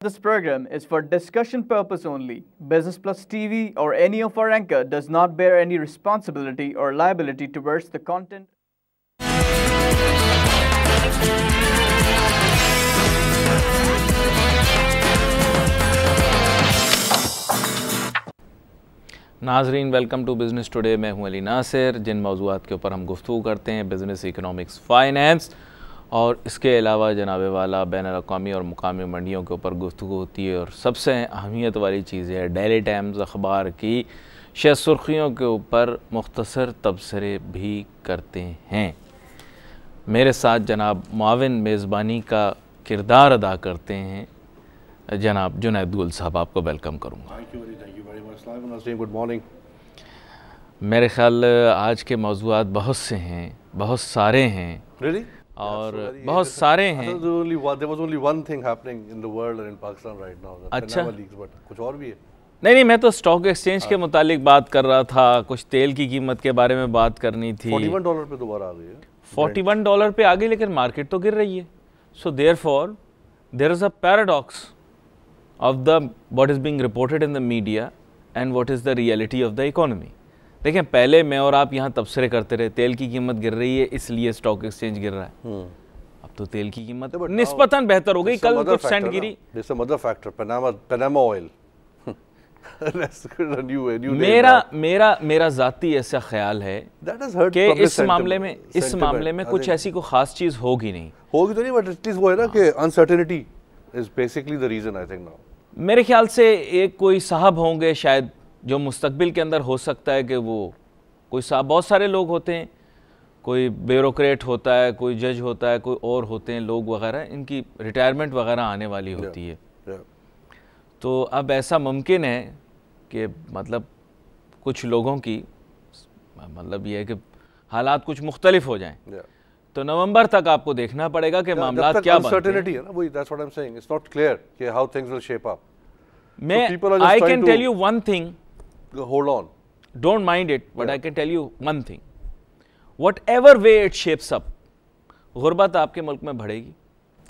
This program is for discussion purpose only. Business Plus TV or any of our anchor does not bear any responsibility or liability towards the content. नाजरीन, welcome to business today. मैं हूं अली नासिर। जिन मौज़ूआत के ऊपर हम गुफ्तगू करते हैं business, economics, finance और इसके अलावा जनाब वाला बैनुल-अक़वामी और मुकामी मंडियों के ऊपर गुफ्तगू होती है। और सबसे अहमियत वाली चीज़ है डेली टाइम्स अखबार की शह सुर्खियों के ऊपर मुख्तसर तबसरे भी करते हैं। मेरे साथ जनाब मुआविन मेज़बानी का किरदार अदा करते हैं जनाब जुनैद गुल साहब। आपको वेलकम करूँगा। Good morning. मेरे ख्याल आज के मौज़ूआत बहुत से हैं, बहुत सारे हैं। Really? और बहुत सारे हैं। There was only one thing happening in the world and in Pakistan right now. अच्छा। But कुछ और भी है? नहीं, मैं तो स्टॉक एक्सचेंज के मुतालिक बात कर रहा था। कुछ तेल की कीमत के बारे में बात करनी थी। $41 पे दोबारा आ गई है। $41 पे आ गई, लेकिन मार्केट तो गिर रही है। So therefore there is a paradox of the what is being reported in the media and what is the reality of the economy. देखें, पहले मैं और आप यहाँ तबसरे करते रहे तेल की कीमत गिर रही है इसलिए स्टॉक एक्सचेंज गिर रहा है। अब तो तेल की कीमत निस्बतन बेहतर हो गई। कल कुछ सेंट गिरी। Panama oil. मेरा ज़ाती ऐसा ख्याल है कि इस मामले में कुछ ऐसी कोई खास चीज़ होगी तो नहीं, बट एटलीस्ट वो है ना कि uncertainty is basically the reason I think now. मेरे ख्याल से एक कोई साहब होंगे शायद जो मुस्तकबिल के अंदर हो सकता है कि वो कोई साहब, बहुत सारे लोग होते हैं, कोई ब्यूरोक्रेट होता है, कोई जज होता है, कोई और होते हैं लोग वगैरह, इनकी रिटायरमेंट वगैरह आने वाली होती है। तो अब ऐसा मुमकिन है कि मतलब कुछ लोगों की मतलब ये है कि हालात कुछ मुख्तलिफ हो जाएं। तो नवंबर तक आपको देखना पड़ेगा कि मामला क्या बनते हैं। अनसर्टेनिटी है ना, वही that's what I am saying. It's not clear कि how things will shape up. I can tell you one thing. Hold on. Don't mind it, but I can tell you one thing. Whatever way it shapes up, गुर्बत आपके मुल्क में बढ़ेगी,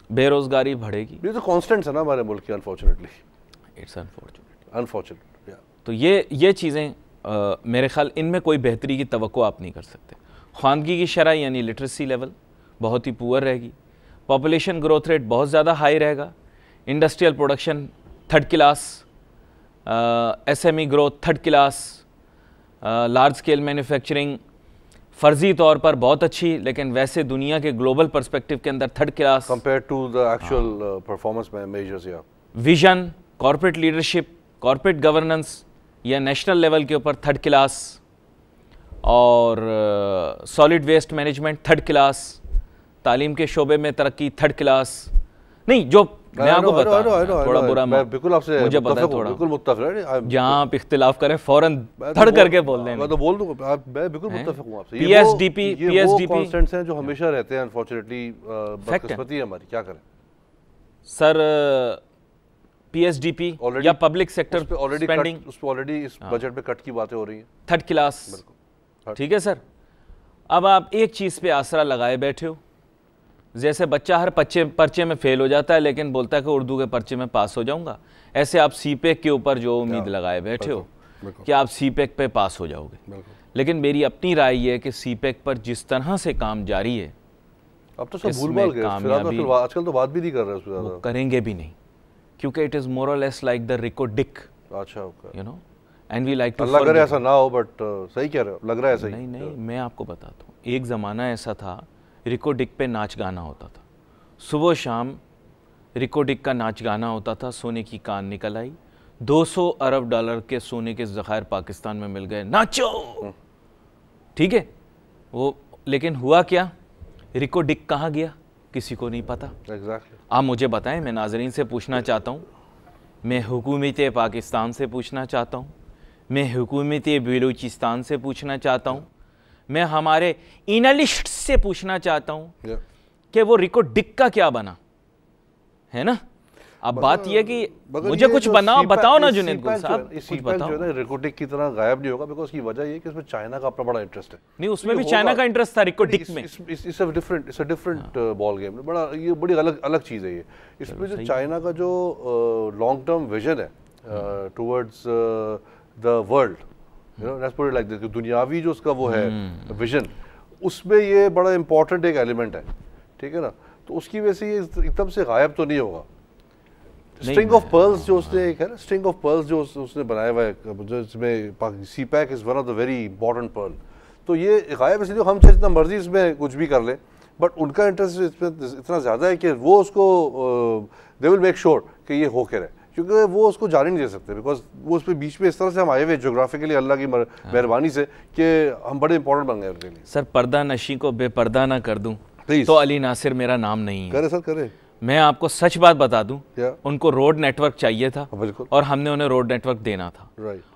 बेरोजगारी बढ़ेगी। ये तो कांस्टेंट है ना हमारे मुल्क की, अनफॉर्चुनेटली। It's unfortunate. तो ये चीज़ें मेरे ख्याल इनमें कोई बेहतरी की तवक्को आप नहीं कर सकते। ख्वानगी की शरह यानी लिटरेसी लेवल बहुत ही पुअर रहेगी। पॉपुलेशन ग्रोथ रेट बहुत ज़्यादा हाई रहेगा। Industrial production third class, SME growth third class, large scale manufacturing फ़र्जी तौर पर बहुत अच्छी, लेकिन वैसे दुनिया के ग्लोबल पर्सपेक्टिव के अंदर third class compare to the actual performance measures. या vision, corporate leadership, corporate governance या नेशनल लेवल के ऊपर थर्ड क्लास, और solid waste management third class, तालीम के शोबे में तरक्की थर्ड क्लास। नहीं, जो मैं आपको बता थोड़ा बुरा, मैं बिल्कुल आपसे मुझे पता है, थोड़ा बिल्कुल मुत्तफ़िक़। जहाँ आप इख्तिलाफ करें फौरन थड़ करके बोल दें। मैं तो बोल दूंगा, मैं बिल्कुल मुत्तफ़िक़ हूँ आपसे। PSDP वो कांस्टेंट्स हैं जो हमेशा रहते हैं। अनफॉर्चुनेटली बदकिस्मती है हमारी, क्या करें सर। PSDP या पब्लिक सेक्टर स्पेंडिंग, उस पे ऑलरेडी इस बजट में कट की बातें हो रही हैं। थर्ड क्लास, ठीक है सर। अब आप एक चीज़ पे आसरा लगाए बैठे हो, जैसे बच्चा हर पर्चे में फेल हो जाता है लेकिन बोलता है कि उर्दू के पर्चे में पास हो जाऊंगा, ऐसे आप CPEC के ऊपर जो उम्मीद लगाए बैठे हो कि आप CPEC पे पास हो जाओगे। लेकिन मेरी अपनी राय ये है कि CPEC पर जिस तरह से काम जारी है, अब तो सब भूल-भाल गए। आजकल तो बात भी नहीं कर रहे उसपे ज़्यादा। करेंगे भी नहीं, क्योंकि it is more or less like the Reko Diq. अच्छा, okay. You know, and we like to, अल्लाह करे ऐसा ना हो, बट सही कह रहे हो, लग रहा है सही। नहीं, मैं आपको बताता हूँ। एक ज़माना ऐसा था, रिको डिक पे नाच गाना होता था, सुबह शाम रिको डिक का नाच गाना होता था। सोने की कान निकल आई, $200 अरब के सोने के ज़खायर पाकिस्तान में मिल गए, नाचो। ठीक है वो, लेकिन हुआ क्या? रिको डिक कहाँ गया किसी को नहीं पता। Exactly. आप मुझे बताएं, मैं नाजरीन से पूछना चाहता हूँ, मैं हुकूमत पाकिस्तान से पूछना चाहता हूँ, मैं हुकूमत बलूचिस्तान से पूछना चाहता हूँ, मैं हमारे एनालिस्ट से पूछना चाहता हूँ कि वो रिको डिक का क्या बना है ना। अब बात ये कि मुझे कुछ बताओ ना जुनेद गुल साहब, कुछ बताओ। जो है ना रिकोटिक की तरह गायब नहीं होगा, बिकॉज़ उसकी वजह ये कि उसमें चाइना का अपना बड़ा इंटरेस्ट है। नहीं, उसमें भी चाइना का इंटरेस्ट था रिकोटिक में। It's a different ball game, बड़ा ये बड़ी अलग चीज़ है ये। इसमें जो चाइना का जो लॉन्ग टर्म विजन है towards the world, you know, let's put it like this, दुनियावी जो उसका वो है विजन, उसमें ये बड़ा इंपॉर्टेंट एक एलिमेंट है, ठीक है ना। तो उसकी वजह से ये एकदम से गायब तो नहीं होगा। स्ट्रिंग ऑफ पर्ल्स जो उसने एक है ना, स्ट्रिंग ऑफ पर्ल्स जो उसने बनाया हुआ है, जो इसमें CPEC is one of the very important pearl. तो ये गायब इसलिए हम चाहे जितना मर्जी इसमें कुछ भी कर लें, बट उनका इंटरेस्ट इसमें इतना ज़्यादा है कि वो उसको दे विल मेक श्योर कि ये होकर है, क्योंकि वो उसको जाने नहीं दे सकते, बिकॉज वो उस पर बीच में इस तरह से हम आए हुए जोग्राफिकली अल्लाह की मेहरबानी से कि हम बड़े इंपॉर्टेंट बन गए उनके लिए। सर, पर्दा नशी को बेपर्दा ना कर दूं तो अली नासिर मेरा नाम नहीं है। करे सर, करे। मैं आपको सच बात बता दूं, उनको रोड नेटवर्क चाहिए था और हमने उन्हें रोड नेटवर्क देना था,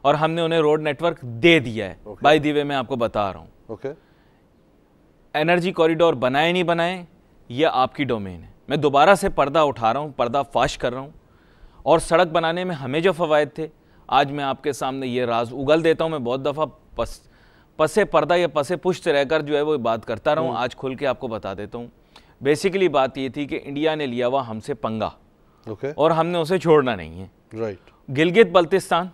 और हमने उन्हें रोड नेटवर्क दे दिया है। बाय द वे मैं आपको बता रहा हूँ, एनर्जी कॉरिडोर बनाए नहीं बनाए ये आपकी डोमेन है। मैं दोबारा से पर्दा उठा रहा हूँ, पर्दा फाश कर रहा हूँ, और सड़क बनाने में हमें जो फ़वायद थे आज मैं आपके सामने ये राज उगल देता हूँ। मैं बहुत दफ़ा पसे पर्दा या पसे पुष्ट रहकर जो है वो बात करता रहा हूँ, आज खुल के आपको बता देता हूँ। बेसिकली बात ये थी कि इंडिया ने लिया हुआ हमसे पंगा, और हमने उसे छोड़ना नहीं है। गिलगित बल्तिस्तान,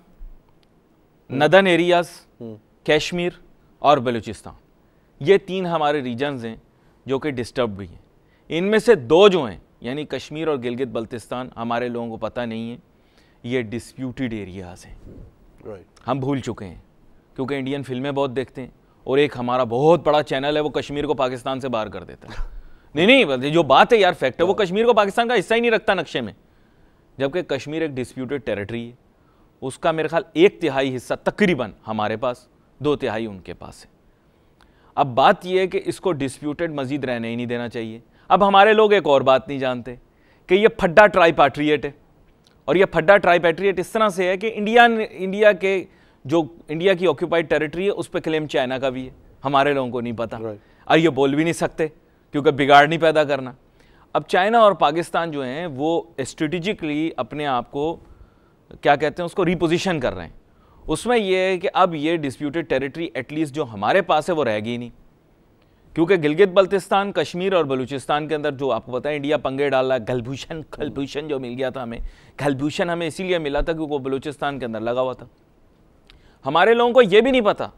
नदन एरियाज, कश्मीर और बलूचिस्तान, ये 3 हमारे रीजन्स हैं जो कि डिस्टर्ब भी हैं। इनमें से 2 जो हैं, यानी कश्मीर और गिलगित बल्तिस्तान, हमारे लोगों को पता नहीं है, ये डिस्प्यूटेड एरियाज हैं। हम भूल चुके हैं क्योंकि इंडियन फिल्में बहुत देखते हैं, और एक हमारा बहुत बड़ा चैनल है वो कश्मीर को पाकिस्तान से बाहर कर देता है। नहीं, जो बात है यार, फैक्ट है, वो कश्मीर को पाकिस्तान का हिस्सा ही नहीं रखता नक्शे में, जबकि कश्मीर एक डिस्प्यूटेड टेरिटरी है। उसका मेरे ख्याल 1/3 हिस्सा तकरीबन हमारे पास, 2/3 उनके पास है। अब बात यह है कि इसको डिस्प्यूटेड मजीद रहने ही नहीं देना चाहिए। अब हमारे लोग एक और बात नहीं जानते कि ये फड्डा ट्राईपैट्रिएट है, और ये फड्डा ट्राईपैट्रिएट इस तरह से है कि इंडिया की ऑक्यूपाइड टेरिटरी है, उस पर क्लेम चाइना का भी है, हमारे लोगों को नहीं पता, और ये बोल भी नहीं सकते क्योंकि बिगाड़ नहीं पैदा करना। अब चाइना और पाकिस्तान जो हैं वो स्ट्रेटेजिकली अपने आप को क्या कहते हैं उसको रिपोजिशन कर रहे हैं। उसमें यह है कि अब ये डिस्प्यूटेड टेरिटरी एटलीस्ट जो हमारे पास है वो रहेगी नहीं, क्योंकि गिलगित बल्तिस्तान, कश्मीर और बलूचिस्तान के अंदर जो आपको पता है इंडिया पंगे डाल रहा है। खलभूषण जो मिल गया था हमें, खलभूषण हमें इसीलिए मिला था क्योंकि वो बलूचिस्तान के अंदर लगा हुआ था। हमारे लोगों को ये भी नहीं पता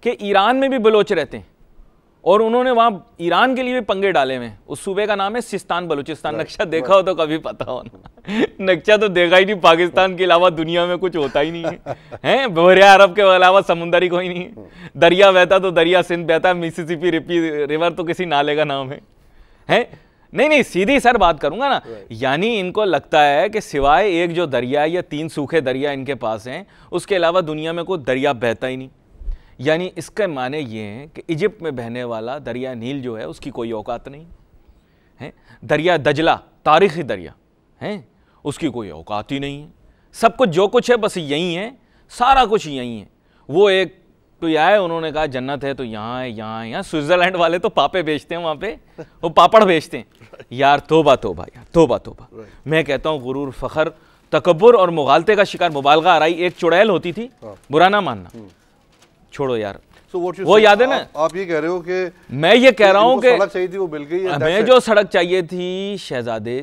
कि ईरान में भी बलोच रहते हैं, और उन्होंने वहाँ ईरान के लिए भी पंगे डाले हुए। उस सूबे का नाम है सिस्तान बलूचिस्तान। नक्शा देखा हो तो कभी पता हो ना, नक्शा तो देखा ही नहीं, पाकिस्तान के अलावा दुनिया में कुछ होता ही नहीं है, हैं बहरिया अरब के अलावा समुंदर ही कोई नहीं है। दरिया बहता तो दरिया सिंध बहता, मिसिसिपी रिवर तो किसी नाले का नाम है। नहीं, सीधी सर बात करूंगा ना, यानी इनको लगता है कि सिवाय एक जो दरिया या 3 सूखे दरिया इनके पास हैं, उसके अलावा दुनिया में कोई दरिया बहता ही नहीं। यानी इसके माने ये हैं कि इजिप्ट में बहने वाला दरिया नील जो है उसकी कोई औकात नहीं है। दरिया दजला, तारीखी दरिया है, उसकी कोई औकात ही नहीं है। सब कुछ जो कुछ है बस यही है, सारा कुछ यही है। वो एक तो यह है, उन्होंने कहा जन्नत है तो यहाँ है, यहाँ स्विट्जरलैंड वाले तो पापे बेचते हैं, वहाँ पे वो पापड़ बेचते हैं। यार तोबा तोबा, यार तोबा तोबा। मैं कहता हूँ गुरूर, फखर, तकब्बुर और मुगालते का शिकार मुबालगा आराई एक चुड़ैल होती थी, बुरा ना मानना, छोड़ो यार। वो याद है ना, आप ये कह रहे हो कि मैं ये कह रहा हूँ कि सड़क चाहिए थी वो मिल गई, हमें जो सड़क चाहिए थी शहजादे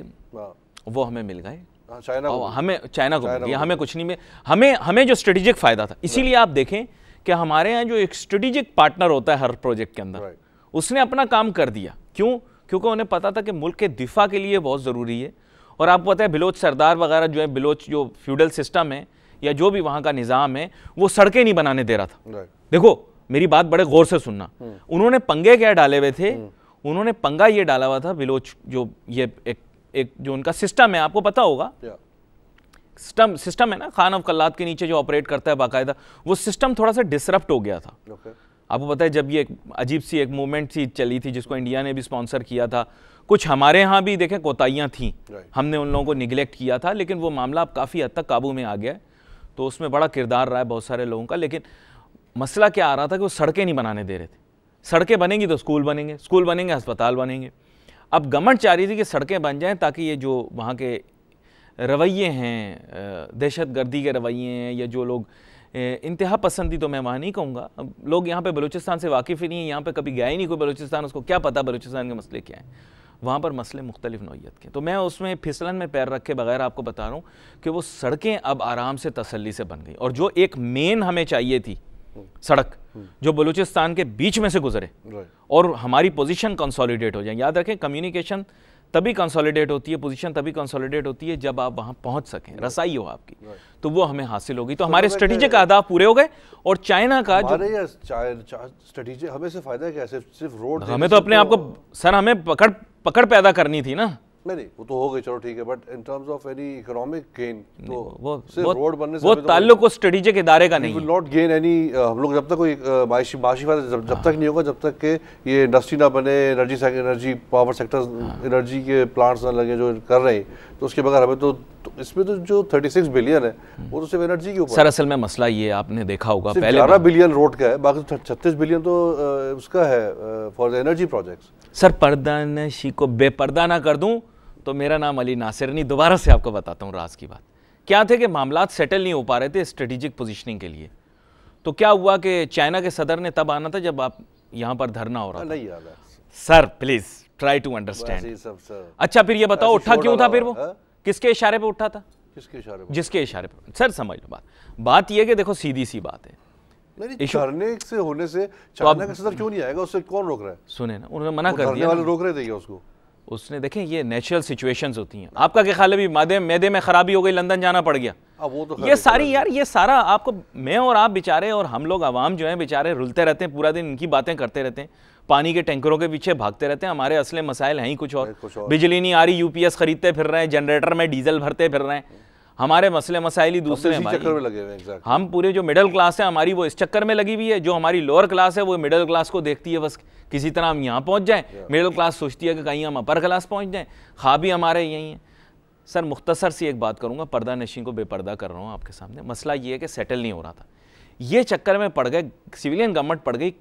वो हमें मिल गए, हमें चाइना को मिल गया, हमें कुछ नहीं मिला। हमें जो स्ट्रेटेजिक फायदा था, इसीलिए आप देखें कि हमारे यहाँ जो एक स्ट्रेटेजिक पार्टनर होता है हर प्रोजेक्ट के अंदर, उसने अपना काम कर दिया। क्यों? क्योंकि उन्हें पता था कि मुल्क के दिफा के लिए बहुत ज़रूरी है। और आपको पता है बिलोच सरदार वगैरह जो है, बिलोच जो फ्यूडल सिस्टम है या जो भी वहाँ का निज़ाम है, वो सड़कें नहीं बनाने दे रहा था। देखो मेरी बात बड़े गौर से सुनना, उन्होंने पंगे क्या डाले हुए थे, उन्होंने पंगा ये डाला हुआ था बिलोच जो ये एक जो उनका सिस्टम है, आपको पता होगा सिस्टम है ना, खान ऑफ कल्लात के नीचे जो ऑपरेट करता है बाकायदा, वो सिस्टम थोड़ा सा डिसरप्ट हो गया था। आपको पता है जब ये अजीब सी एक मूवमेंट सी चली थी जिसको इंडिया ने भी स्पॉन्सर किया था, कुछ हमारे यहाँ भी देखें कोताहियाँ थीं, हमने उन लोगों को निगलेक्ट किया था, लेकिन वो मामला अब काफ़ी हद तक काबू में आ गया है। तो उसमें बड़ा किरदार रहा है बहुत सारे लोगों का। लेकिन मसला क्या आ रहा था कि वो सड़कें नहीं बनाने दे रहे थे। सड़कें बनेंगी तो स्कूल बनेंगे, स्कूल बनेंगे अस्पताल बनेंगे। अब गवर्नमेंट चाह रही थी कि सड़कें बन जाएं ताकि ये जो वहाँ के रवैये हैं, दहशतगर्दी के रवैये हैं, या जो लोग इंतहा पसंदी, तो मैं वहाँ नहीं कहूँगा, लोग यहाँ पे बलूचिस्तान से वाकिफ़ ही नहीं है, यहाँ पे कभी गया ही नहीं कोई बलूचिस्तान, उसको क्या पता बलूचिस्तान के मसले क्या हैं। वहाँ पर मसले मुख्तलिफ नौइयत के, तो मैं उसमें फिसलन में पैर रखे बगैर आपको बता रहा हूँ कि वो सड़कें अब आराम से तसल्ली से बन गई, और जो एक मेन हमें चाहिए थी सड़क जो बलूचिस्तान के बीच में से गुजरे और हमारी पोजीशन कंसोलिडेट हो जाए। याद रखें, कम्युनिकेशन तभी कंसोलिडेट होती है, पोजीशन तभी कंसोलिडेट होती है जब आप वहां पहुंच सकें, रसाई हो आपकी, तो वो हमें हासिल होगी। तो हमारे स्ट्रेटेजिक अहदाफ पूरे हो गए। और चाइना का जो स्ट्रेटेजिक हमें से फायदा क्या, सिर्फ रोड, हमें तो अपने आप को सर हमें पकड़ पैदा करनी थी ना। नहीं वो तो हो गई, चलो ठीक है, but in terms of any economic gain तो वो रोड बनने से वो ताल्लुक उस स्ट्रेटेजिक इदारे का नहीं है। नॉट गेन एनी, हम लोग जब तक कोई माशी फायदा जब तक नहीं होगा, जब तक के ये इंडस्ट्री ना बने, एनर्जी पावर सेक्टर एनर्जी के प्लांट्स ना लगे जो कर रहे हैं, तो उसके बगैर हमें तो इसमें तो जो 36 बिलियन है वो तो सिर्फ एनर्जी के ऊपर। सर असल में मसला ये आपने देखा होगा, पहले 11 बिलियन रोड का है, बाकी 36 बिलियन तो उसका है for the energy projects. Sir पर्दा नशी को बेपर्दा ना कर दूं तो मेरा नाम अली नासिर नहीं। दोबारा से आपको बताता हूँ राज की बात क्या थे कि मामलात सेटल नहीं हो पा रहे थे स्ट्रेटेजिक पोजीशनिंग के लिए। तो क्या हुआ कि चाइना के सदर ने तब आना था जब आप यहाँ पर धरना हो रहा था। नहीं याद है sir, please try to understand. अच्छा फिर ये बताओ उठा क्यों था, फिर वो किसके इशारे पे उठा था? किसके इशारे पे? जिसके इशारे पे। सर समझ लो बात ये कि देखो सीधी सी बात है, धरने से होने से चाइना का सदर क्यों नहीं आएगा, उससे कौन रोक रहा है? सुने ना, उन्होंने मना कर दिया, वाले रोक रहे थे क्या उसको? उसने देखें ये नेचुरल सिचुएशंस होती हैं। आपका क्या ख्याल है, भी मैदे में खराबी हो गई, लंदन जाना पड़ गया, वो तो ये सारी यार ये सारा आपको, मैं और आप बेचारे और हम लोग आवाम जो है बेचारे रुलते रहते हैं, पूरा दिन इनकी बातें करते रहते हैं, पानी के टैंकरों के पीछे भागते रहते हैं। हमारे असले मसाइल हैं ही कुछ और, बिजली नहीं आ रही, यूपीएस खरीदते फिर रहे हैं, जनरेटर में डीजल भरते फिर रहे हैं, हमारे मसले मसाइल ही दूसरे हैं। हम पूरे जो मिडिल क्लास है हमारी वो इस चक्कर में लगी हुई है, जो हमारी लोअर क्लास है वो मिडिल क्लास को देखती है बस किसी तरह हम यहाँ पहुँच जाएं, मिडिल क्लास सोचती है कि कहीं हम अपर क्लास पहुँच जाएं, ख्वाबी हमारे यही है। सर मुख्तसर सी एक बात करूँगा, पर्दा नशी को बेपर्दा कर रहा हूँ आपके सामने। मसला ये है कि सेटल नहीं हो रहा था, ये चक्कर में पड़ गए, सिविलियन गवर्नमेंट पड़ गई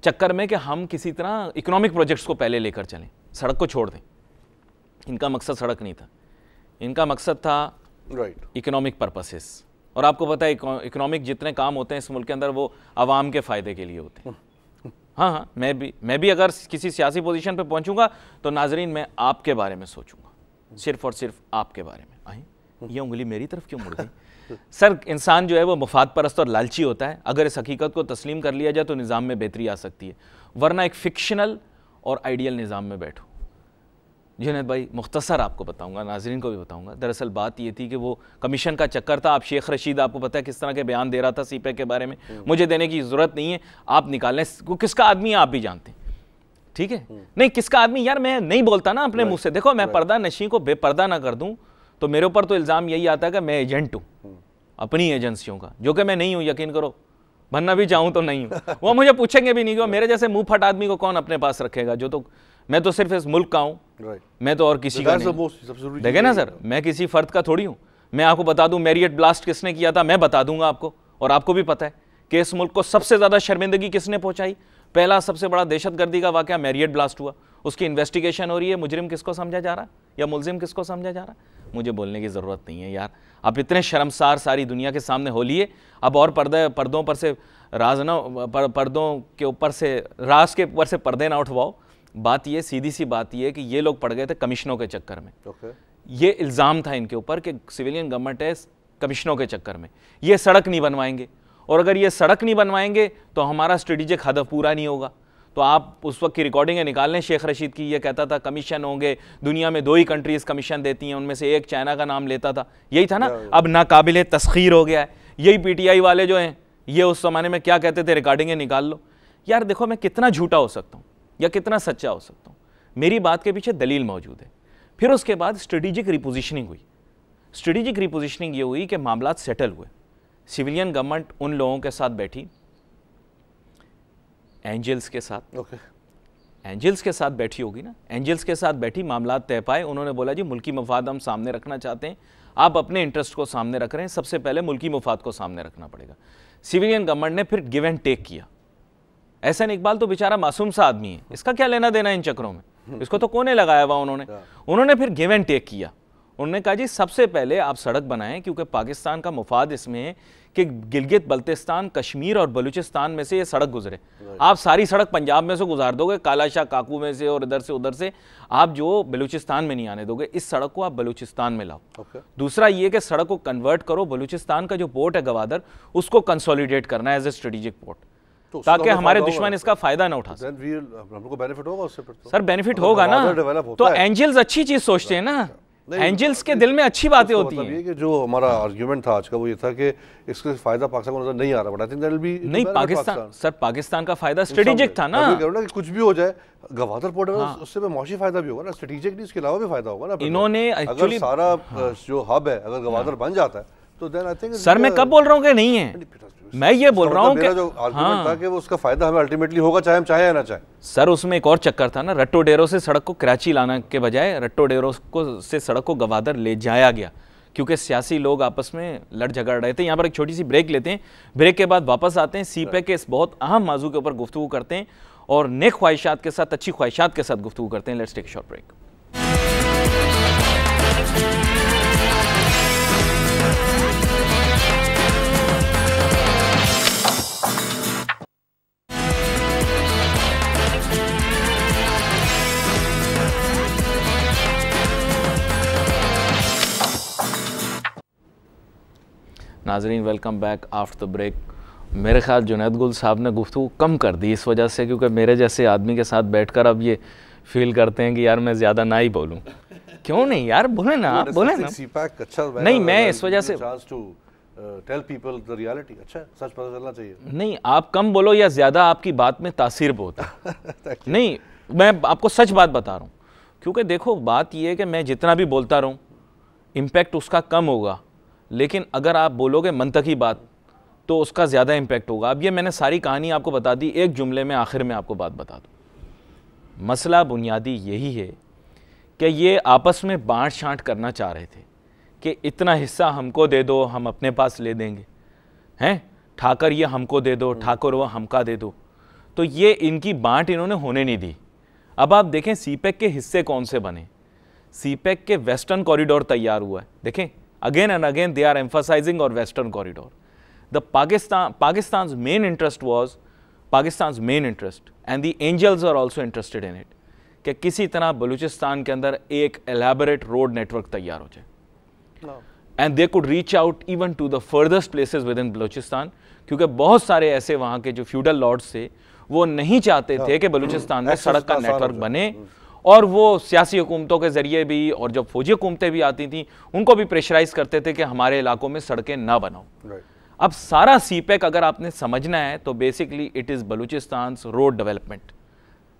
चक्कर में कि हम किसी तरह इकोनॉमिक प्रोजेक्ट्स को पहले लेकर चलें, सड़क को छोड़ दें। इनका मकसद सड़क नहीं था, इनका मकसद था इकोनॉमिक पर्पसेस। और आपको पता है इकोनॉमिक जितने काम होते हैं इस मुल्क के अंदर वो आवाम के फ़ायदे के लिए होते हैं। हाँ, मैं भी अगर किसी सियासी पोजीशन पे पहुंचूंगा तो नाजरीन मैं आपके बारे में सोचूंगा, सिर्फ और सिर्फ आपके बारे में। आई ये उंगली मेरी तरफ क्यों मुड़ गई? सर इंसान जो है वो मुफाद परस्त और लालची होता है। अगर इस हकीकत को तस्लीम कर लिया जाए तो निज़ाम में बेहतरी आ सकती है, वरना एक फिक्शनल और आइडियल निज़ाम में बैठो। जुनैद भाई मुख्तसर आपको बताऊंगा, नाजरीन को भी बताऊंगा। दरअसल बात ये थी कि वो कमीशन का चक्कर था। आप शेख रशीद, आपको पता है किस तरह के बयान दे रहा था सीपे के बारे में, मुझे देने की ज़रूरत नहीं है, आप निकालें। वो किसका आदमी है आप भी जानते हैं, ठीक है? नहीं किसका आदमी यार, मैं नहीं बोलता ना अपने मुँह से। देखो मैं पर्दा नशी को बेपर्दा ना कर दूँ तो मेरे ऊपर तो इल्ज़ाम यही आता है कि मैं एजेंट हूँ अपनी एजेंसियों का, जो कि मैं नहीं हूँ, यकीन करो। बनना भी चाहूँ तो नहीं हूँ। वो मुझे पूछेंगे भी नहीं कि मेरे जैसे मुँह फट आदमी को कौन अपने पास रखेगा, जो तो मैं तो सिर्फ इस मुल्क का हूँ, मैं तो और किसी का नहीं। देखे ना सर, मैं किसी फर्द का थोड़ी हूँ। मैं आपको बता दूं मैरियट ब्लास्ट किसने किया था, मैं बता दूंगा आपको, और आपको भी पता है कि इस मुल्क को सबसे ज़्यादा शर्मिंदगी किसने पहुंचाई। पहला सबसे बड़ा दहशतगर्दी का वाक़या मैरियट ब्लास्ट हुआ, उसकी इन्वेस्टिगेशन हो रही है। मुजरिम किसको समझा जा रहा या मुलजिम किसको समझा जा रहा, मुझे बोलने की ज़रूरत नहीं है यार। आप इतने शर्मसार सारी दुनिया के सामने हो लिए, अब और पर्दों पर से राज ना, पर्दों के ऊपर से राज के ऊपर से पर्दे ना उठवाओ। बात ये सीधी सी बात ये है कि ये लोग पड़ गए थे कमिश्नों के चक्कर में। ये इल्ज़ाम था इनके ऊपर कि सिविलियन गवर्नमेंट है, कमिश्नों के चक्कर में ये सड़क नहीं बनवाएंगे, और अगर ये सड़क नहीं बनवाएंगे तो हमारा स्ट्रेटेजिक हदफ पूरा नहीं होगा। तो आप उस वक्त की रिकॉर्डिंगें निकाल लें शेख रशीद की, ये कहता था कमीशन होंगे, दुनिया में 2 ही कंट्रीज़ कमीशन देती हैं, उनमें से एक चाइना का नाम लेता था, यही था ना। अब नाकाबिले तस्खीर हो गया है। यही PTI वाले जो हैं ये उस ज़माने में क्या कहते थे, रिकॉर्डिंगें निकाल लो। यार देखो मैं कितना झूठा हो सकता हूँ या कितना सच्चा हो सकता हूँ, मेरी बात के पीछे दलील मौजूद है। फिर उसके बाद स्ट्रेटेजिक रिपोजिशनिंग हुई। स्ट्रेटेजिक रिपोजिशनिंग ये हुई कि मामलात सेटल हुए। सिविलियन गवर्नमेंट उन लोगों के साथ बैठी, एंजल्स के साथ, एंजल्स के साथ बैठी होगी ना, एंजल्स के साथ बैठी, मामलात तय पाए। उन्होंने बोला जी मुल्की मफाद हम सामने रखना चाहते हैं, आप अपने इंटरेस्ट को सामने रख रहे हैं, सबसे पहले मुल्की मफाद को सामने रखना पड़ेगा। सिविलियन गवर्नमेंट ने फिर गिव एंड टेक किया। एहसन इकबाल तो बेचारा मासूम सा आदमी है, इसका क्या लेना देना इन चक्रों में, इसको तो कोने लगाया हुआ उन्होंने फिर गिव एंड टेक किया। उन्होंने कहा जी सबसे पहले आप सड़क बनाएं, क्योंकि पाकिस्तान का मुफाद इसमें है कि गिलगित बल्तिस्तान, कश्मीर और बलूचिस्तान में से ये सड़क गुजरे। आप सारी सड़क पंजाब में से गुजार दोगे, कालाशाह काकू में से और इधर से उधर से, आप जो बलूचिस्तान में नहीं आने दोगे। इस सड़क को आप बलूचिस्तान में लाओ। दूसरा ये कि सड़क को कन्वर्ट करो, बलूचिस्तान का जो पोर्ट है गवादर, उसको कंसोलिडेट करना है एज ए स्ट्रेटेजिक पोर्ट, ताकि हमारे दुश्मन इसका फायदा ना उठा सके। हमको बेनिफिट होगा उससे फिर तो। सर बेनिफिट होगा ना, तो एंजल्स अच्छी चीज सोचते हैं ना, एंजल्स के दिल में अच्छी बातें होती हैं। ये कि जो हमारा आर्गुमेंट था आज का वो ये था कि इसका फायदा पाकिस्तान को नजर नहीं आ रहा, but I think that will be नहीं पाकिस्तान, सर पाकिस्तान का फायदा स्ट्रेटेजिक था ना। कि कुछ भी हो जाए गवादर पोर्ट है उससे मौशी फायदा भी होगा ना, स्ट्रेटेजिक नहीं, इसके अलावा भी फायदा होगा ना। इन्होंने अगर सारा जो हब है अगर गवादर बन जाता है तो देन आई थिंक सर मैं कब बोल रहा हूँ कि नहीं है, मैं ये बोल रहा हूँ कि जो आर्गुमेंट था कि वो उसका फायदा हमें अल्टीमेटली होगा चाहे हम चाहे या ना चाहे। सर उसमें एक और चक्कर था ना, रट्टो डेरो से सड़क को कराची लाने के बजाय रट्टो डेरो को से सड़क को गवादर ले जाया गया, क्योंकि सियासी लोग आपस में लड़ झगड़ रहे थे। यहाँ पर एक छोटी सी ब्रेक लेते हैं, ब्रेक के बाद वापस आते हैं, सीपैक के इस बहुत अहम मौजू के ऊपर गुफ्तगू करते हैं और नेक ख्वाहिशात के साथ, अच्छी ख्वाहिशात के साथ गुफ्तगू करते हैं। Let's take short break. नाजरीन welcome back after the break. मेरे ख्याल जुनैद गुल साहब ने गुफ्तगू कम कर दी इस वजह से, क्योंकि मेरे जैसे आदमी के साथ बैठकर अब ये फील करते हैं कि यार मैं ज़्यादा ना ही बोलूं। क्यों नहीं यार, बोले ना, आप बोले ना। नहीं मैं इस वजह से टेल पीपल द रियलिटी, अच्छा सच पता चलना चाहिए। नहीं आप कम बोलो या ज़्यादा, आपकी बात में तासीर बहुत है। नहीं मैं आपको सच बात बता रहा हूँ, क्योंकि देखो बात यह है कि मैं जितना भी बोलता रहूँ इम्पैक्ट उसका कम होगा, लेकिन अगर आप बोलोगे मंतकी बात तो उसका ज़्यादा इम्पैक्ट होगा। अब ये मैंने सारी कहानी आपको बता दी, एक जुमले में आखिर में आपको बात बता दूँ। मसला बुनियादी यही है कि ये आपस में बांट छांट करना चाह रहे थे कि इतना हिस्सा हमको दे दो, हम अपने पास ले देंगे, हैं ठाकर ये हमको दे दो, ठाकुर वो हमका दे दो। तो ये इनकी बांट इन्होंने होने नहीं दी। अब आप देखें सीपैक के हिस्से कौन से बने। सीपैक के वेस्टर्न कॉरिडोर तैयार हुआ है, देखें again and again they are emphasizing our western corridor. The Pakistan's main interest was Pakistan's main interest and the angels are also interested in it कि किसी तरह बलूचिस्तान के अंदर एक elaborate road network तैयार हो जाए and they could reach out even to the furthest places within Balochistan, क्योंकि बहुत सारे ऐसे वहाँ के जो feudal lords थे वो नहीं चाहते थे कि बलूचिस्तान में सड़क का नेटवर्क बने, और वो सियासी हुकूमतों के ज़रिए भी और जब फौजी हुकूमतें भी आती थी उनको भी प्रेशराइज करते थे कि हमारे इलाकों में सड़कें ना बनाओ। अब सारा सीपैक अगर आपने समझना है तो basically it is Balochistan road development,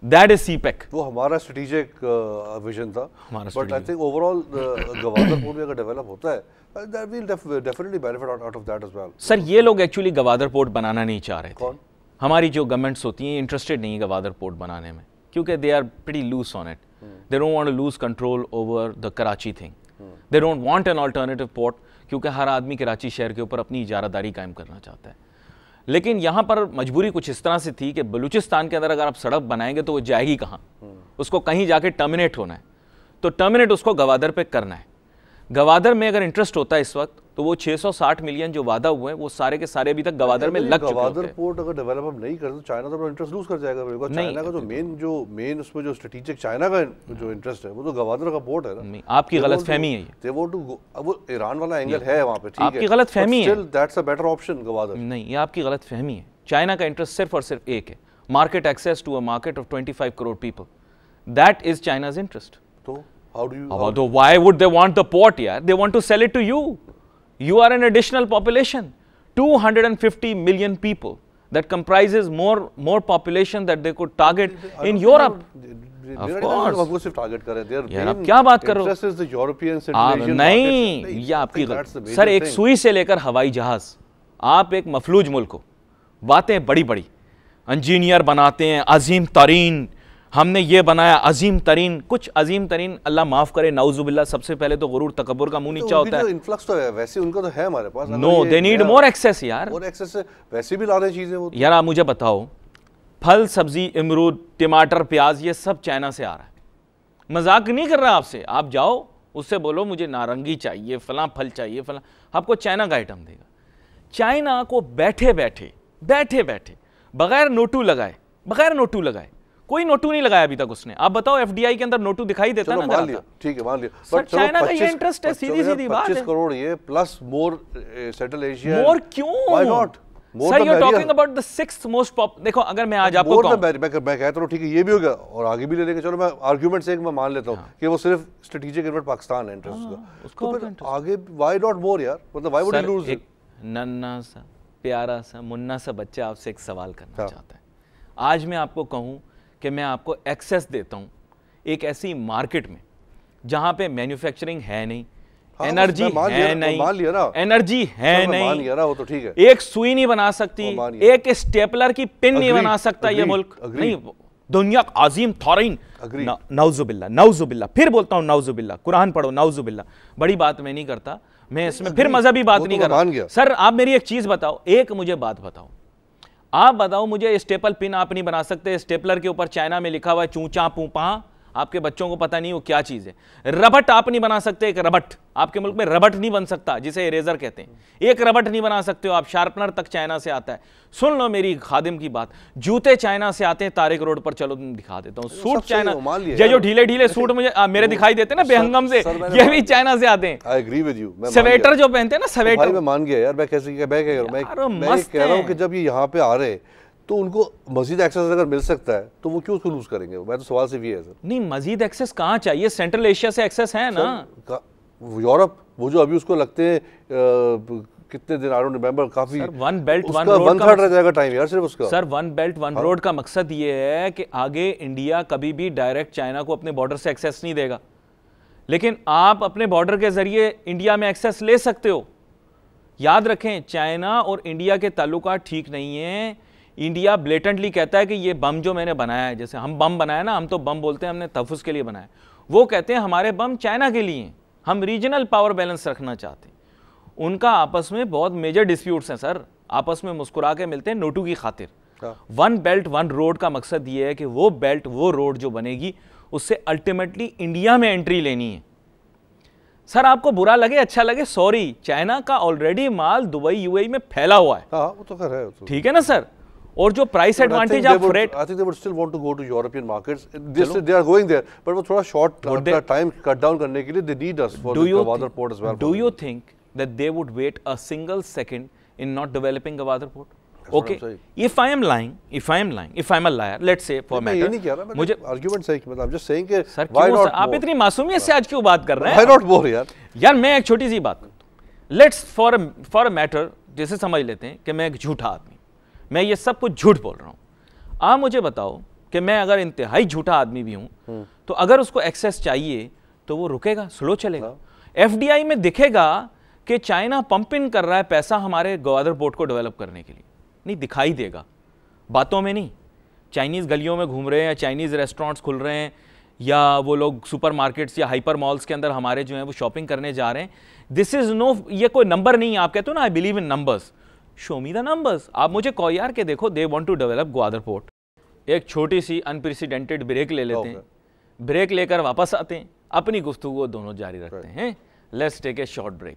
that is CPEC. वो हमारा स्ट्रेटेजिक विजन था, but I think overall Gwadar port भी अगर डेवलप होता है that will definitely benefit out of that as well. Sir ये लोग एक्चुअली गवादर पोर्ट बनाना नहीं चाह रहे थे। हमारी जो गवर्नमेंट्स होती हैं इंटरेस्टेड नहीं है गवादर पोर्ट बनाने में, क्योंकि they are pretty loose on it, they don't want to lose control over the Karachi thing, they don't want an alternative port, क्योंकि हर आदमी कराची शहर के ऊपर अपनी इजारादारी कायम करना चाहता है। लेकिन यहाँ पर मजबूरी कुछ इस तरह से थी कि बलूचिस्तान के अंदर अगर आप सड़क बनाएंगे तो वो जाएगी कहाँ, उसको कहीं जाके टर्मिनेट होना है, तो टर्मिनेट उसको गवादर पे करना है। गवादर में अगर इंटरेस्ट होता है इस वक्त तो वो 660 मिलियन जो वादा हुए हैं वो सारे के सारे अभी तक गवादर में लग चुके हैं। गवादर पोर्ट अगर डेवलप हम नहीं करते तो चाइना तो अपना इंटरेस्ट लूज कर जाएगा, बिकॉज़ चाइना का जो मेन उसमें जो स्ट्रेटेजिक चाइना का जो इंटरेस्ट है वो तो गवादर का पोर्ट है ना। आपकी गलतफहमी है ये, दे वांट टू, अब वो ईरान वाला एंगल है वहां पे, ठीक है, आपकी गलतफहमी है, still that's a better option Gwadar. नहीं ये आपकी गलतफहमी है। चाइना का इंटरेस्ट सिर्फ और सिर्फ एक है, market access to a market of 25 crore people, that is China's interest. तो how do you so why would they want the port? Yeah, they want to sell it to you. You are an additional population, 250 million people, that comprises more population that they could target in Europe. Of course. वो सिर्फ target कर रहे हैं। यार आप क्या बात कर रहे हो? Interest is the European Central Asian नहीं, ये आपकी सर एक सुई से लेकर हवाई जहाज, आप एक मफलूज मुल्क हो, बातें बड़ी बड़ी, इंजीनियर बनाते हैं अजीम तरीन, हमने ये बनाया अजीम तरीन, कुछ अजीम तरीन अल्लाह माफ करे नाउजुबिल्लाह, सबसे पहले तो गुरूर तकब्बुर का मुंह नीचा होता है। इन्फ्लक्स तो है, वैसे उनका तो है हमारे पास। No they need more access यार, मोर एक्सेस से वैसे भी ला रहे चीजें वो। यार आप मुझे बताओ, फल सब्जी इमरूद टमाटर प्याज ये सब चाइना से आ रहा है, मजाक नहीं कर रहा आपसे। आप जाओ उससे बोलो मुझे नारंगी चाहिए, फलां फल चाहिए, फलां, आपको चाइना का आइटम देगा। चाइना को बैठे बैठे बगैर नोटू लगाए, कोई नोटू नहीं लगाया अभी तक उसने। आप बताओ एफडीआई के अंदर नोटू दिखाई देता है ना? मान लिया, ठीक है, मान लिया। सर चाइना का ये इंटरेस्ट है, सीधी बात है। 25 करोड़ ये plus more Central Asia. More क्यों? Why not? Sir you are talking about the 6th most pop. देखो अगर मैं आज आपको कहूं, मैं कहता हूं ठीक है ये भी होगा और आगे भी ले लेंगे, चलो मैं आर्गुमेंट से एक मैं मान लेता हूं कि वो सिर्फ स्ट्रेटेजिक इन्वेस्ट पाकिस्तान है इंटरेस्ट का, उसको फिर आगे व्हाई नॉट मोर यार, मतलब व्हाई वुड यू लूज? एक नन्ना सा प्यारा सा मुन्ना सा बच्चा आपसे एक सवाल करना चाहता है। आज मैं आपको कहूं कि मैं आपको एक्सेस देता हूं एक ऐसी मार्केट में जहां पे मैन्युफैक्चरिंग है नहीं, एनर्जी है नहीं, एनर्जी है नहीं, वो तो ठीक है, एक सुई नहीं बना सकती, एक स्टेपलर की पिन नहीं बना सकता ये मुल्क, नहीं दुनिया अजीम थोरीन, नाउजुबिल्ला, फिर बोलता हूं नाउजुबिल्ला, कुरान पढ़ो नाउजुबिल्ला। बड़ी बात मैं नहीं करता, मैं इसमें फिर मजहबी बात नहीं कर रहा। सर आप मेरी एक चीज बताओ, एक मुझे बात बताओ, आप बताओ मुझे स्टेपल पिन आप नहीं बना सकते, स्टेपलर के ऊपर चाइना में लिखा हुआ है चूचा पूपा, आपके बच्चों को पता नहीं वो क्या चीज है। रबट आप नहीं बना सकते, एक रबट आपके मुल्क में रबट नहीं बन सकता जिसे इरेजर कहते हैं, एक रबट नहीं बना सकते हो आप। शार्पनर तक चाइना से आता है। सुन लो मेरी खादिम की बात, जूते चाइना से आते हैं तारिक रोड पर, चलो तुम दिखा देता हूँ, सूट चाइना, ये जो ढीले ढीले सूट मुझे मेरे दिखाई देते हैं ना बेहंगम से, ये भी चाइना से आते हैं। I agree with you. Sweater जो पहनते हैं ना, स्वेटर, मैं मान गया यार, मैं कैसे मैं कह रहा हूँ कि जब ये यहाँ पे आ रहे तो उनको मजीद एक्सेस अगर मिल सकता है तो वो क्यों उसको लूज करेंगे? मैं तो सवाल सिर्फ ये है सर। नहीं मजीद एक्सेस कहाँ चाहिए, सेंट्रल एशिया से एक्सेस है ना, यूरोप वो जो अभी उसको लगते हैं कितने दिन, आई डोंट रिमेंबर, काफी वन बेल्ट वन रोड का रह जाएगा टाइम यार सिर्फ उसका। Sir one belt one road का मकसद ये है कि आगे इंडिया कभी भी डायरेक्ट चाइना को अपने बॉर्डर से एक्सेस नहीं देगा, लेकिन आप अपने बॉर्डर के जरिए इंडिया में एक्सेस ले सकते हो। याद रखें चाइना और इंडिया के ताल्लुकात ठीक नहीं है। इंडिया ब्लेटेंटली कहता है कि ये बम जो मैंने बनाया है, जैसे हम बम बनाया ना, हम तो बम बोलते हैं, हमने तहफ़्फ़ुज़ के लिए बनाया, वो कहते हैं हमारे बम चाइना के लिए, हम रीजनल पावर बैलेंस रखना चाहते हैं। उनका आपस में बहुत मेजर डिस्प्यूट्स हैं सर, आपस में मुस्कुरा के मिलते हैं नोटू की खातिर। वन बेल्ट वन रोड का मकसद ये है कि वो बेल्ट वो रोड जो बनेगी उससे अल्टीमेटली इंडिया में एंट्री लेनी है। सर आपको बुरा लगे अच्छा लगे, सॉरी, चाइना का ऑलरेडी माल दुबई यूएई में फैला हुआ है, वो तो खैर है, ठीक है ना सर। और जो प्राइस एडवांटेज आप freight, I think they would still want to go to European markets, they are going there, but वो थोड़ा शॉर्ट टाइम कट डाउन करने के लिए they need us for the Gwadar port as well. Do you think that they would wait a single second in not developing Gwadar port? Okay, if I am lying, if I am a liar, let's say for matter, ये नहीं कह रहा, मुझे argument सही, मतलब I'm just saying कि why not? आप इतनी मासूमियत से आज क्यों बात कर रहे हैं? Why not more यार? यार मैं एक छोटी सी बात करता हूँ, let's for a matter, जैसे समझ लेते हैं कि मैं एक झूठा आदमी, मैं ये सब कुछ झूठ बोल रहा हूँ। आप मुझे बताओ कि मैं अगर इंतहाई झूठा आदमी भी हूँ तो अगर उसको एक्सेस चाहिए तो वो रुकेगा, स्लो चलेगा। एफडीआई में दिखेगा कि चाइना पंप इन कर रहा है पैसा हमारे ग्वादर पोर्ट को डेवलप करने के लिए, नहीं दिखाई देगा, बातों में नहीं। चाइनीज़ गलियों में घूम रहे हैं, चाइनीज़ रेस्टोरेंट्स खुल रहे हैं, या वो लोग सुपरमार्केट्स या हाइपर मॉल्स के अंदर हमारे जो हैं वो शॉपिंग करने जा रहे हैं। दिस इज़ नो, ये कोई नंबर नहीं है। आप कहते हो ना I believe in numbers, show me the numbers. आप मुझे कहो यार के देखो they want to develop Gwadar port. एक छोटी सी अनप्रेसिडेंटेड ब्रेक ले लेते हैं, ब्रेक लेकर वापस आते हैं, अपनी गुफ्तगू दोनों जारी रखते हैं। Let's take a short break.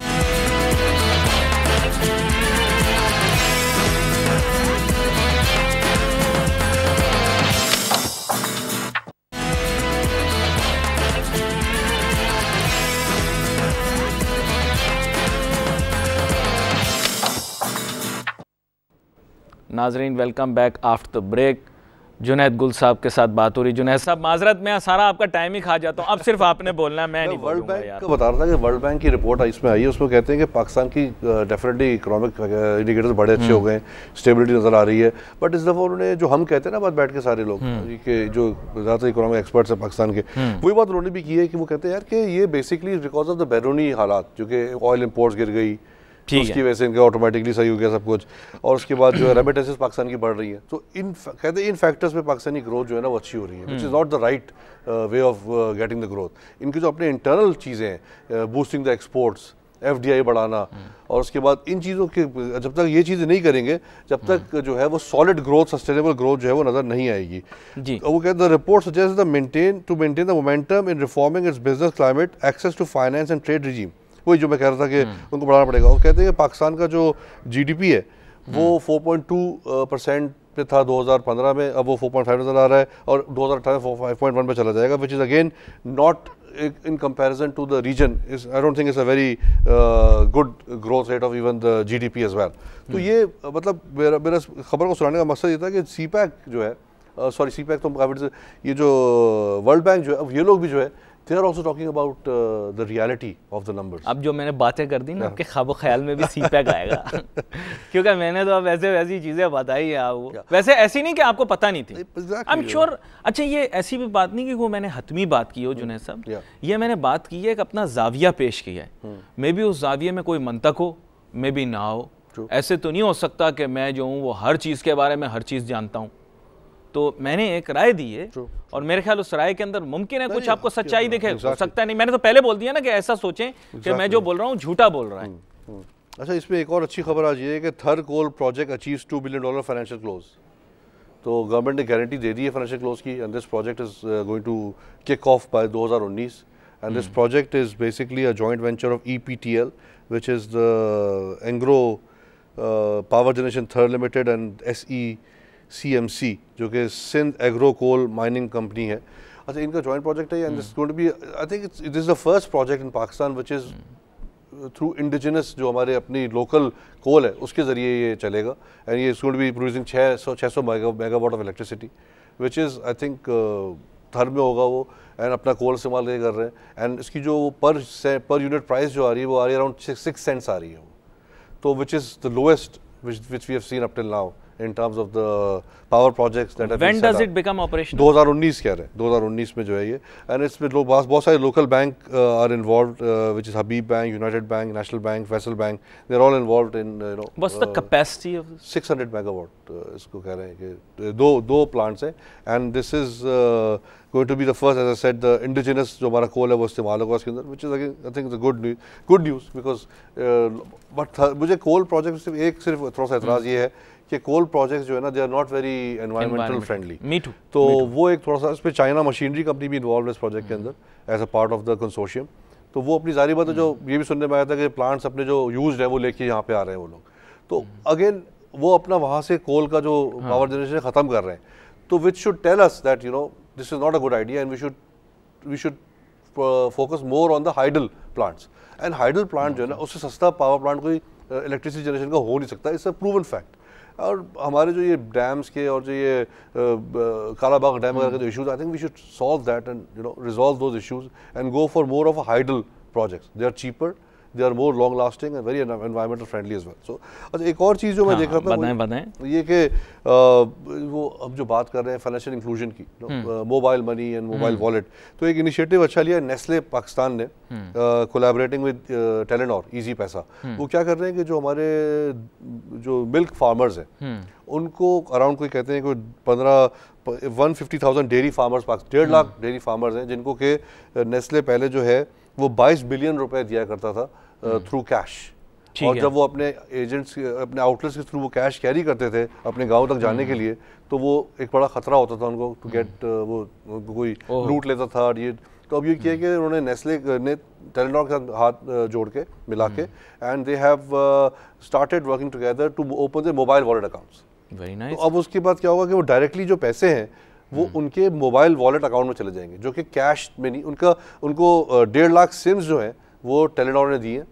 नाजरीन welcome back after the break. Junaid Gul साहब के साथ बात हो रही। जुनैद साहब माजरत, मैं सारा आपका टाइम ही खा जाता हूँ, अब सिर्फ आपने बोलना है, मैं नहीं वर्ल्ड बोलूंगा बैंक यार। का बता रहा था कि वर्ल्ड बैंक की रिपोर्ट इसमें आई है, उसमें कहते हैं कि पाकिस्तान की डेफिनेटली इकोनॉमिक इंडिकेटर्स बड़े अच्छे हो गए, स्टेबिलिटी नज़र आ रही है। बट इस दफ़ा उन्होंने जो हम कहते हैं ना बात बैठ के सारे लोग कि जो ज़्यादातर इकोनॉमिक एक्सपर्ट्स हैं पाकिस्तान के, वही बात उन्होंने भी की है कि वो कहते हैं यार कि ये बेसिकली बिकॉज ऑफ द बैरूनी हालात, जो कि ऑयल इम्पोर्ट्स गिर गई, तो उसकी वजह से इनका ऑटोमेटिकली सही हो गया सब कुछ, और उसके बाद जो है रेमिटेंसेस पाकिस्तान की बढ़ रही है। तो इन कहते हैं इन फैक्टर्स में पाकिस्तानी ग्रोथ जो है ना वो अच्छी हो रही है, which is not the right way of getting the growth. इनकी जो अपने इंटरनल चीज़ें हैं, बूस्टिंग द एक्सपोर्ट्स, एफडीआई बढ़ाना, और उसके बाद इन चीज़ों के जब तक ये चीज़ें नहीं करेंगे, जब तक जो है वो सॉलिड ग्रोथ, सस्टेनेबल ग्रोथ जो है वो नज़र नहीं आएगी जी। वो कहते हैं report suggest the maintain the momentum in reforming its business climate, access to finance and trade regime. वही जो मैं कह रहा था कि उनको बढ़ाना पड़ेगा। और कहते हैं कि पाकिस्तान का जो GDP है वो 4.2% पे था 2015 में, अब वो 4.5 नजर आ रहा है और 2018 में 5.1 पे चला जाएगा, which is again not in comparison to the region is I don't think it's a very good growth rate of even the GDP as well. तो ये मतलब मेरा खबर को सुनाने का मकसद ये था कि CPEC जो है, सॉरी CPEC तो ये जो वर्ल्ड बैंक जो है, अब ये लोग भी जो है they are also talking about the reality of the numbers. अब जो मैंने बातें कर दी ना, आपके ख्वाब ख्याल में भी CPEC आएगा क्योंकि मैंने तो अब वैसी चीज़ें बताई है आपको, वैसे ऐसी नहीं कि आपको पता नहीं थी। I am sure. अच्छा, ये ऐसी भी बात नहीं कि वो मैंने हतमी बात की हो जुनैद साहब, ये मैंने बात की है, एक अपना जाविया पेश किया है। मे बी उस जाविये में कोई मंतक हो, मे बी ना हो। ऐसे तो नहीं हो सकता कि मैं जो हूँ वो हर चीज़ के बारे में हर चीज़ जानता हूँ। तो मैंने एक राय दी है और मेरे ख्याल उस राय के अंदर मुमकिन है कुछ आपको सच्चाई दिखे, हो सकता नहीं। मैंने तो पहले बोल दिया ना कि ऐसा सोचें कि मैं जो बोल रहा हूँ झूठा बोल रहा है। अच्छा, इसमें एक और अच्छी खबर आज ये है कि Thar coal project achieves $2 billion financial close. तो गवर्नमेंट ने गारंटी दे दी है फाइनेंशियल क्लोज की, and this project is going to kick off by 2019, and this project is basically a joint venture of EPTL which is the Engro power generation Thar limited and SECMC जो कि Sindh Engro coal mining company है। अच्छा, इनका joint project है, and this going to be, I think it is the first project in Pakistan which is through indigenous, जो हमारे अपनी local कोल है उसके ज़रिए ये चलेगा, एंड ये it's going to be producing 600 megawatt of electricity which is I think Thar में होगा वो, एंड अपना कोल इस्तेमाल कर रहे हैं, एंड इसकी जो पर यूनिट प्राइस जो आ रही है वो आ रही है अराउंड 6 सेंट्स आ रही है वो, तो which is the lowest which we have seen up till now in terms of the power projects that have been set up. When does it become operational? 2019 कह रहे हैं, 2019 में जो है ये, and इसमें लोग बहुत सारे local bank are involved, which is Habib Bank, United Bank, National Bank, Faisal Bank, they're all involved in What's the capacity of this? 600 megawatt इसको कह रहे हैं कि दो plants हैं, and this is going to be the first, as I said, the indigenous जो हमारा coal है वो इस्तेमाल होगा उसके अंदर, which is again I think it's a good news because but मुझे coal project सिर्फ थोड़ा सा एतराज़ ये है कि कोल प्रोजेक्ट्स जो है ना, they are not very environmental friendly. Me too. तो वो एक थोड़ा सा, इस पर चाइना मशीनरी कंपनी भी इन्वॉल्व है इस प्रोजेक्ट के अंदर as a part of the consortium. तो वो अपनी जारी बात है, जो ये भी सुनने में आया था कि प्लांट्स अपने जो यूज्ड है वो लेके यहाँ पे आ रहे हैं वो लोग, तो अगेन वो अपना वहाँ से कोल का जो पावर जनरेशन ख़त्म कर रहे हैं, तो which should tell us that you know this is not a good idea, and we should focus more on the hydel plants. And hydel plant जो है ना, उससे सस्ता पावर प्लांट कोई इलेक्ट्रिसिटी जनरेशन का हो नहीं सकता, इट्स अ प्रूवन फैक्ट। और हमारे जो ये डैम्स के और जो ये कालाबाग डैम वगैरह के जो issues, I think we should solve that and you know resolve those issues and go for more of a hydel projects. They are cheaper, they are more long lasting and very environmental friendly as well. So अच्छा, एक और चीज़ जो मैं देख रहा था बताएं ये कि वो अब जो बात कर रहे हैं फाइनेंशियल इंक्लूजन की, mobile money and mobile wallet, तो एक इनिशिएटिव अच्छा लिया नेस्ले पाकिस्तान ने कोलैबोरेटिंग विद टेलेनॉर इजी पैसा। वो क्या कर रहे हैं कि जो हमारे जो मिल्क फार्मर्स हैं उनको अराउंड कोई कहते हैं कोई 150,000 dairy farmers, 1.5 lakh dairy farmers हैं जिनको के नेस्ले पहले जो है वो 22 बिलियन रुपए दिया करता था थ्रू कैश, और जब वो अपने एजेंट्स अपने आउटलेट्स के थ्रू वो कैश कैरी करते थे अपने गांव तक जाने के लिए, तो वो एक बड़ा खतरा होता था उनको टू गेट, वो कोई लूट लेता था और ये। तो अब ये किया कि उन्होंने नेस्ले ने टेलेनॉर के साथ हाथ जोड़ के मिला के, and they have started working together to open the mobile wallet accounts. Very nice. तो अब उसके बाद क्या होगा कि वो डायरेक्टली जो पैसे हैं वो उनके मोबाइल वॉलेट अकाउंट में चले जाएंगे, जो कि कैश में नहीं। उनको 1.5 लाख सिम्स जो हैं वो टेलेनॉर ने दिए,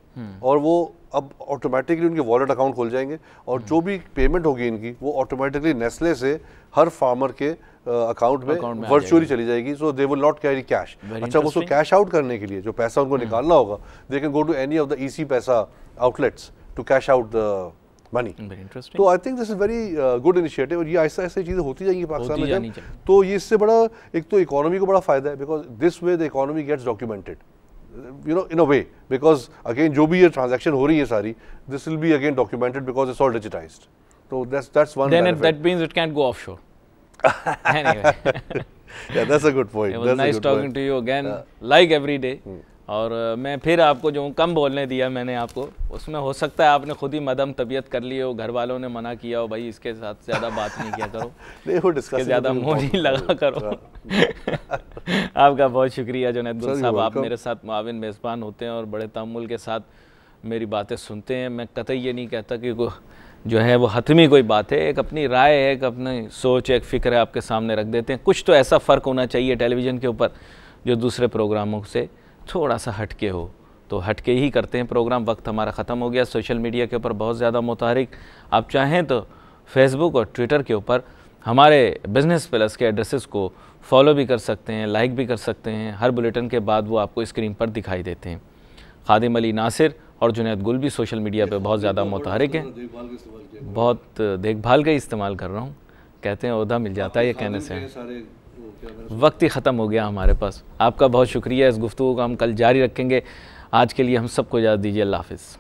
और वो अब ऑटोमेटिकली उनके वॉलेट अकाउंट खोल जाएंगे, और जो भी पेमेंट होगी इनकी वो ऑटोमेटिकली नेस्ले से हर फार्मर के अकाउंट में वर्चुअली चली जाएगी। So they will not carry cash. अच्छा, वो कैश आउट करने के लिए जो पैसा उनको निकालना होगा, they can go to any of the Easypaisa outlets to cash out the money. तो I think this is very good initiative, और ये ऐसा ऐसी चीज़ें होती जाएंगी पाकिस्तान में। तो ये इससे बड़ा एक तो इकोनॉमी को बड़ा फायदा है, because this way the economy gets documented, you know, in a way, because again जो भी ये transaction हो रही है सारी, this will be again documented because it's all digitized. So that's one. Then that means it can't go offshore. Anyway. Yeah, that's a good point. It was nice talking to you again, like every day. और मैं फिर आपको जो कम बोलने दिया मैंने आपको, उसमें हो सकता है आपने खुद ही मदम तबीयत कर ली हो, घर वालों ने मना किया हो भाई इसके साथ ज़्यादा बात नहीं किया करो, नहीं वो डिस्कस ज़्यादा मुँह नहीं लगा करो। आपका बहुत शुक्रिया जुनैद गुल साहब, आप मेरे साथ मुआविन मेज़बान होते हैं और बड़े तअम्मुल के साथ मेरी बातें सुनते हैं। मैं कतई ये नहीं कहता कि जो है वो हतमी कोई बात है, एक अपनी राय है, एक अपनी सोच, एक फ़िक्र है, आपके सामने रख देते हैं। कुछ तो ऐसा फ़र्क होना चाहिए टेलीविज़न के ऊपर जो दूसरे प्रोग्रामों से थोड़ा सा हटके हो, तो हटके ही करते हैं प्रोग्राम। वक्त हमारा ख़त्म हो गया। सोशल मीडिया के ऊपर बहुत ज़्यादा मुतहरिक, आप चाहें तो फेसबुक और ट्विटर के ऊपर हमारे बिज़नेस प्लस के एड्रेसेस को फॉलो भी कर सकते हैं, लाइक भी कर सकते हैं। हर बुलेटिन के बाद वो आपको स्क्रीन पर दिखाई देते हैं। खादिम अली नासिर और जुनैद गुल भी सोशल मीडिया पे बहुत ज़्यादा मुतहरिक हैं, बहुत देखभाल का इस्तेमाल कर रहा हूँ, कहते हैं ओहदा मिल जाता है ये कहने से। वक्त ही ख़त्म हो गया हमारे पास। आपका बहुत शुक्रिया, इस गुफ्तगू को हम कल जारी रखेंगे। आज के लिए हम सबको इजाज़त दीजिए, अल्लाह हाफ़िज़।